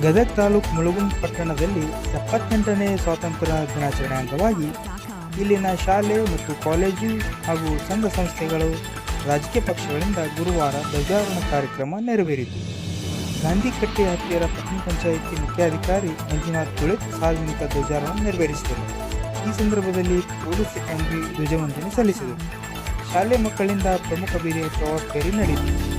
ಗದಗ ತಾಲೂಕು ಮುಳಗುಂದ ಪಟ್ಟಣದಲ್ಲಿ 78ನೇ ಸ್ವಾತಂತ್ರ್ಯ ದಿನಾಚರಣೆ ಅಂಗವಾಗಿ ಇಲ್ಲಿನ ಶಾಲೆ ಮತ್ತು ಕಾಲೇಜು ಹಾಗೂ ಸಂಘ ಸಂಸ್ಥೆಗಳು ರಾಜಕೀಯ ಪಕ್ಷಗಳಿಂದ ಗುರುವಾರ ಧ್ವಜಾರೋಹಣ ಕಾರ್ಯಕ್ರಮ ನೆರವೇರಿತು. ಗಾಂಧಿಕಟ್ಟೆ ಹತ್ತಿರ ಪಟ್ಟಣ ಪಂಚಾಯಿತಿ ಮುಖ್ಯಾಧಿಕಾರಿ ಮಂಜುನಾಥ್ ತುಳಿತ್ ಸಾರ್ವಜನಿಕ ಧ್ವಜಾರೋಹಣ ನೆರವೇರಿಸಿದರು. ಈ ಸಂದರ್ಭದಲ್ಲಿ ಪೊಲೀಸ್ ಸಿಬ್ಬಂದಿ ಧ್ವಜವಂದನೆ ಸಲ್ಲಿಸಿದರು. ಶಾಲೆ ಮಕ್ಕಳಿಂದ ಪ್ರಮುಖ ಬೀದಿಯ ಪ್ರವಾಸ ಫೇರಿ ನಡೆಯಿತು.